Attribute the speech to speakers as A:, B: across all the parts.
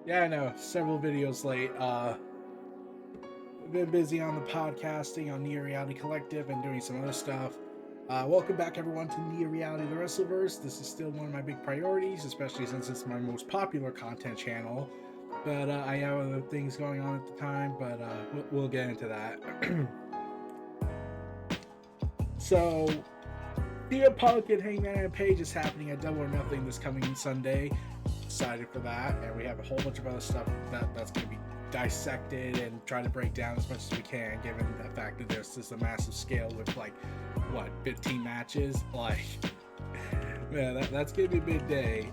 A: Yeah, I know. Several videos late. Been busy on the podcasting on Near Reality Collective and doing some other stuff. Welcome back, everyone, to Near Reality the WrestleVerse. This is still one of my big priorities, especially since it's my most popular content channel. But I have other things going on at the time, but we'll get into that. So, CM Punk and Hangman Page is happening at Double or Nothing this coming Sunday. Excited for that, and we have a whole bunch of other stuff that's going to be dissected and try to break down as much as we can, given the fact that there's just a massive scale with 15 matches. Man, that's gonna be a big day.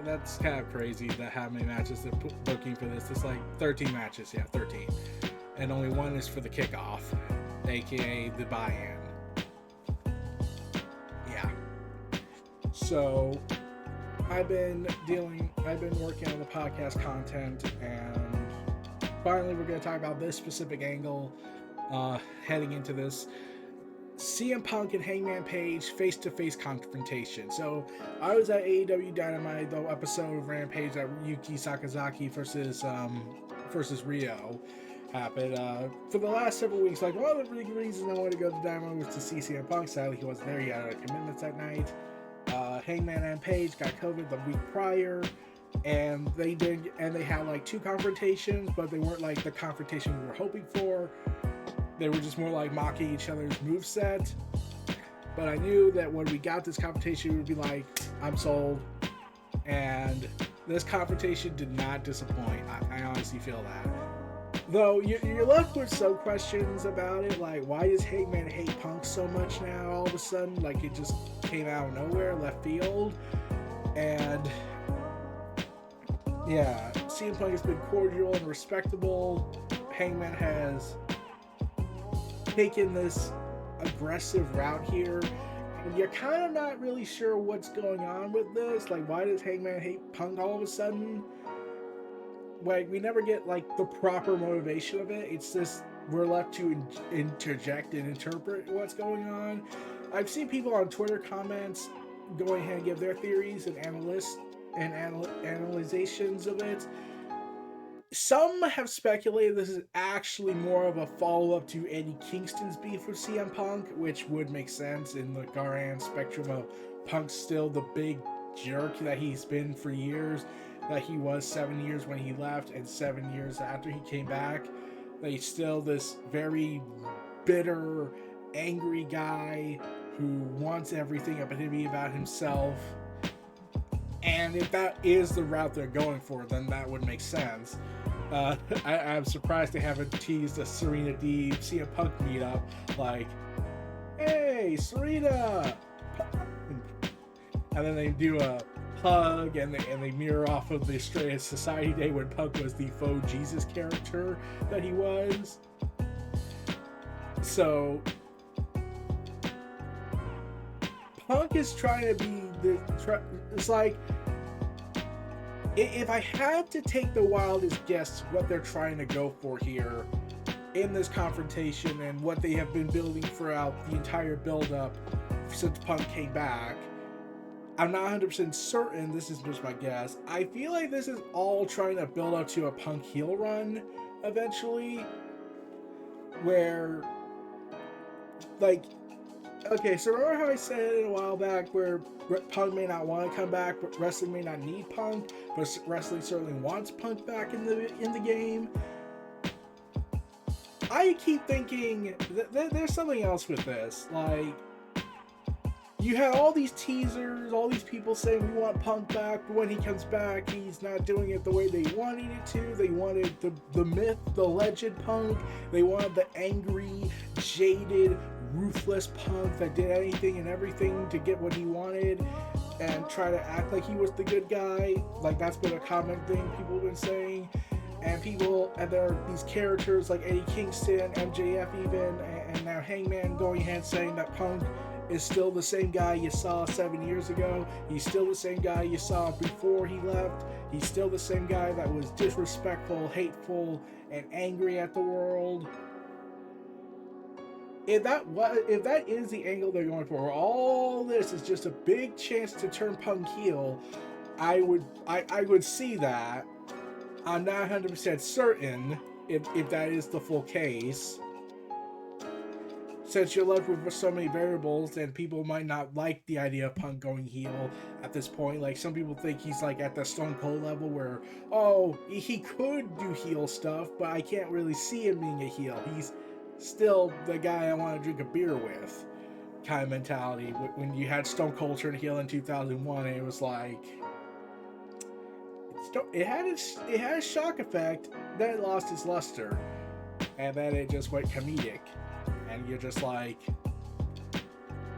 A: That's kind of crazy that how many matches they're booking for this. It's like 13 matches, yeah, 13, and only one is for the kickoff, aka the buy-in. Yeah. So I've been working on the podcast content, and finally we're going to talk about this specific angle heading into this CM Punk and Hangman Page face-to-face confrontation. So I was at AEW Dynamite, the episode of Rampage that Yuki Sakazaki versus Rio happened. For the last several weeks, one of the big reasons I wanted to go to Dynamite was to see CM Punk. Sadly, he wasn't there. He had commitments that night. Hangman and Page got COVID the week prior, and they had two confrontations, but they weren't like the confrontation we were hoping for. They were just more like mocking each other's moveset. But I knew that when we got this confrontation, it would be like, I'm sold. And this confrontation did not disappoint. I honestly feel that. Though you're left with some questions about it, like why does Hangman hate Punk so much now all of a sudden? Like it just came out of nowhere, left field. And yeah, CM Punk has been cordial and respectable. Hangman has taken this aggressive route here, and you're kind of not really sure what's going on with this. Like, why does Hangman hate Punk all of a sudden? Like, we never get the proper motivation of it. It's just we're left to interject and interpret what's going on. I've seen people on Twitter comments go ahead and give their theories and analyzations of it. Some have speculated this is actually more of a follow-up to Eddie Kingston's beef with CM Punk, which would make sense in the grand spectrum of Punk's still the big jerk that he's been for years, that he was 7 years when he left and 7 years after he came back. That he's still this very bitter, angry guy who wants everything to be about himself. And if that is the route they're going for, then that would make sense. I'm surprised they haven't teased a Serena Deeb CM Punk meetup. Like, hey, Serena! And then they do a hug and they mirror off of the Straight Society Day when Punk was the faux Jesus character that he was. So Punk is trying to be it's like, if I had to take the wildest guess what they're trying to go for here in this confrontation and what they have been building throughout the entire build-up since Punk came back, I'm not 100% certain, this is just my guess. I feel like this is all trying to build up to a Punk heel run eventually, where, okay, so remember how I said it a while back where Punk may not want to come back, but wrestling may not need Punk, but wrestling certainly wants Punk back in the game? I keep thinking that there's something else with this. Like, you have all these teasers, all these people saying we want Punk back, but when he comes back, he's not doing it the way they wanted it to. They wanted the myth, the legend Punk. They wanted the angry, jaded, ruthless Punk that did anything and everything to get what he wanted and try to act like he was the good guy. Like, that's been a common thing people have been saying. And there are these characters like Eddie Kingston, MJF even, and now Hangman going ahead saying that Punk is still the same guy you saw 7 years ago. He's still the same guy you saw before he left. He's still the same guy that was disrespectful, hateful, and angry at the world. If that is the angle they're going for, all this is just a big chance to turn Punk heel, I would see that. I'm not 100% certain if that is the full case. Since you're left with so many variables, then people might not like the idea of Punk going heel at this point. Like, some people think he's like at the Stone Cold level where, oh, he could do heel stuff, but I can't really see him being a heel. He's still the guy I want to drink a beer with kind of mentality. When you had Stone Cold turn heel in 2001, and it was like, it had a shock effect, then it lost its luster, and then it just went comedic. And you're just like,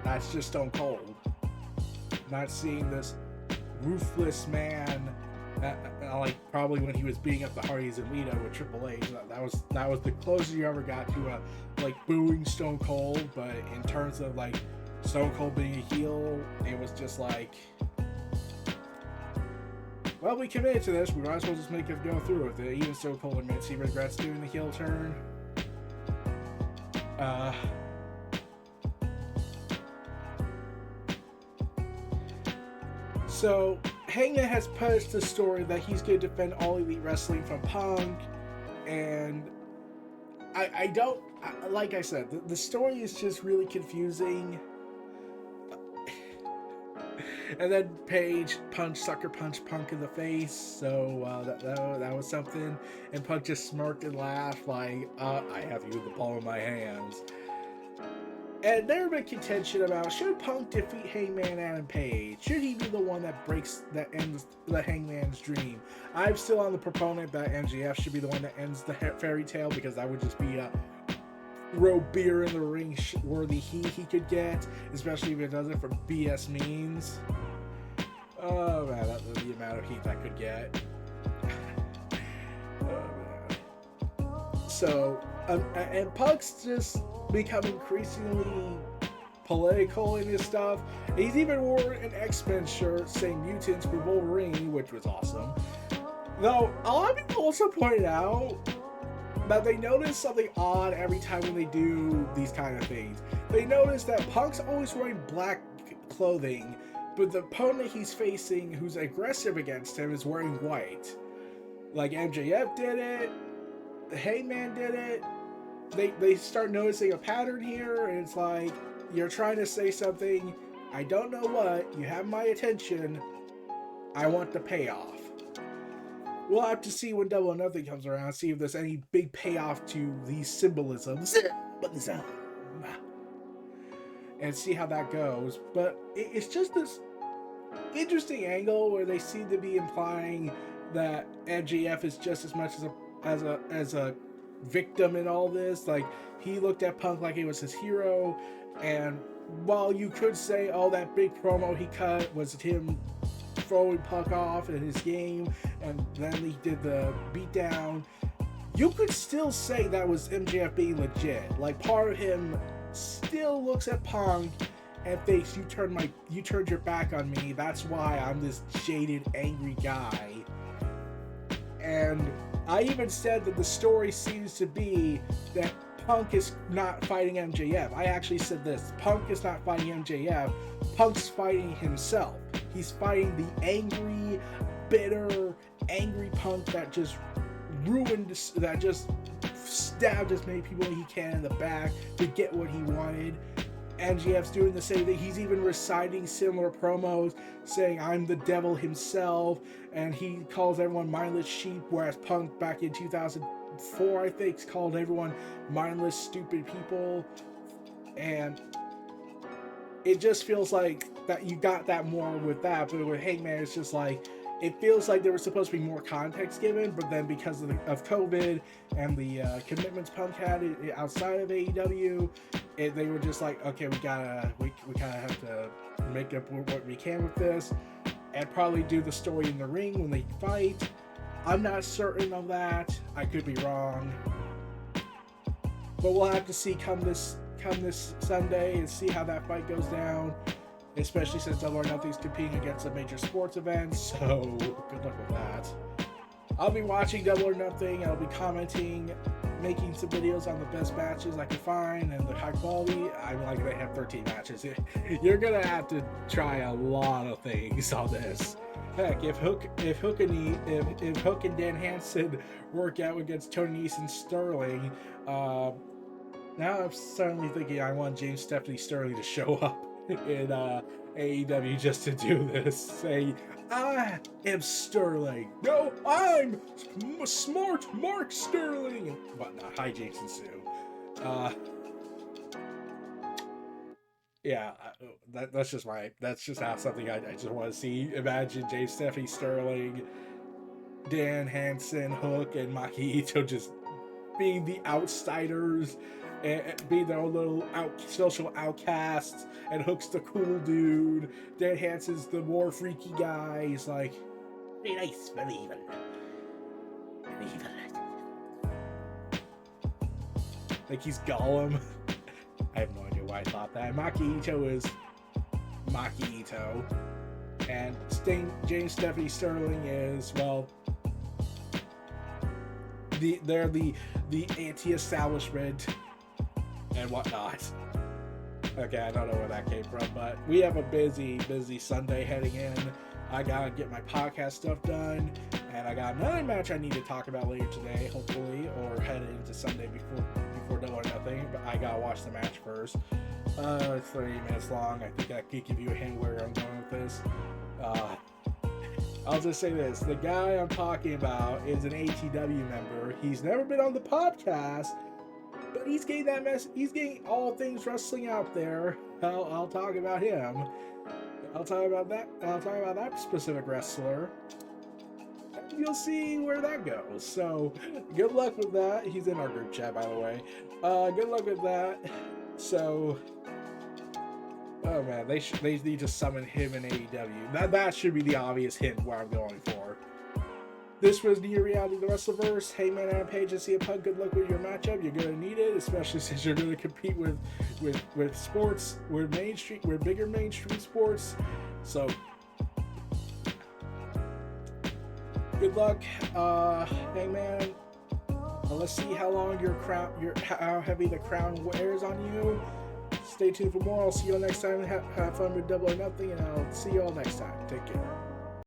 A: that's just Stone Cold. Not seeing this ruthless man, like probably when he was beating up the Hardys and Lita with Triple H. That was the closest you ever got to a like booing Stone Cold. But in terms of like Stone Cold being a heel, it was just like, well, we committed to this. We might as well just make it go through with it. Even Stone Cold admits he regrets doing the heel turn. So Hangman has posted the story that he's going to defend All Elite Wrestling from Punk, and I don't, like I said, the story is just really confusing. And then Page sucker punched Punk in the face, so that was something. And Punk just smirked and laughed like, I have you with the palm of my hands. And there have been contention about, should Punk defeat Hangman Adam Page? Should he be the one that ends the Hangman's dream? I'm still on the proponent that MJF should be the one that ends the fairy tale, because that would just be a beer in the ring worthy he could get, especially if it does it for BS means. Oh man, the amount of heat I could get. Oh man. So, and Punk's just become increasingly political in his stuff. He's even wore an X-Men shirt saying mutants for Wolverine, which was awesome. Though, a lot of people also pointed out that they notice something odd every time when they do these kind of things. They notice that Punk's always wearing black clothing, but the opponent he's facing who's aggressive against him is wearing white. Like MJF did it, Hangman did it. They start noticing a pattern here, and it's like, you're trying to say something, I don't know what, you have my attention, I want the payoff. We'll have to see when Double or Nothing comes around, see if there's any big payoff to these symbolisms, and see how that goes. But it's just this interesting angle where they seem to be implying that MJF is just as much as a victim in all this. Like, he looked at Punk like he was his hero, and while you could say, oh, that big promo he cut was him throwing Punk off in his game, and then he did the beatdown, you could still say that was MJF being legit. Like, part of him still looks at Punk and thinks, you turned your back on me, that's why I'm this jaded, angry guy. And I even said that the story seems to be that Punk is not fighting MJF. I actually said this, Punk is not fighting MJF, Punk's fighting himself. He's fighting the angry, bitter, angry Punk that just that just stabbed as many people as he can in the back to get what he wanted. MJF's doing the same thing. He's even reciting similar promos saying, I'm the devil himself, and he calls everyone mindless sheep, whereas Punk back in 2004, I think, called everyone mindless, stupid people. And it just feels like that you got that more with that, but with Hangman, it's just like, it feels like there was supposed to be more context given, but then because of COVID and the commitments Punk had outside of AEW, they were just like, okay, we kind of have to make up what we can with this, and probably do the story in the ring when they fight. I'm not certain of that. I could be wrong, but we'll have to see come this Sunday and see how that fight goes down. Especially since Double or Nothing's competing against a major sports event, so good luck with that. I'll be watching Double or Nothing, I'll be commenting, making some videos on the best matches I can find and the high quality. I'm like, they have 13 matches. You're gonna have to try a lot of things on this. Heck, if Hook and Dan Hansen work out against Tony Nese and Sterling, now I'm suddenly thinking I want James Stephanie Sterling to show up in AEW just to do this. Say, I am Sterling. No, I'm smart Mark Sterling. But not hijinks ensue. Yeah, that's just how something I just want to see. Imagine James Stephanie Sterling, Dan Hansen, Hook, and Maki Ito just being the outsiders and being their own little social outcasts, and Hook's the cool dude. Dan Hansen's the more freaky guy. He's like, be nice, but evil. Like he's Gollum. I have no idea why I thought that. Maki Ito is Maki Ito. And James Stephanie Sterling is, well, they're the anti-establishment and whatnot. Okay, I don't know where that came from, but we have a busy Sunday heading in. I gotta get my podcast stuff done, and I got another match I need to talk about later today, hopefully, or head into Sunday before Double or Nothing. But I gotta watch the match first. It's 30 minutes long. I think I could give you a hint where I'm going with this. I'll just say this: the guy I'm talking about is an ATW member. He's never been on the podcast, but he's getting that mess. He's getting all things wrestling out there. I'll talk about him. I'll talk about that specific wrestler. You'll see where that goes. So, good luck with that. He's in our group chat, by the way. Good luck with that. So, oh man, they need to summon him in AEW. That should be the obvious hint where I'm going for. This was Near Reality, the WrestleVerse. Hangman Page and CM Punk. Good luck with your matchup. You're gonna need it, especially since you're gonna compete with sports, with bigger mainstream sports. So, good luck, Hangman. Let's see how long how heavy the crown wears on you. Stay tuned for more. I'll see you all next time. Have fun with Double or Nothing, and I'll see you all next time. Take care.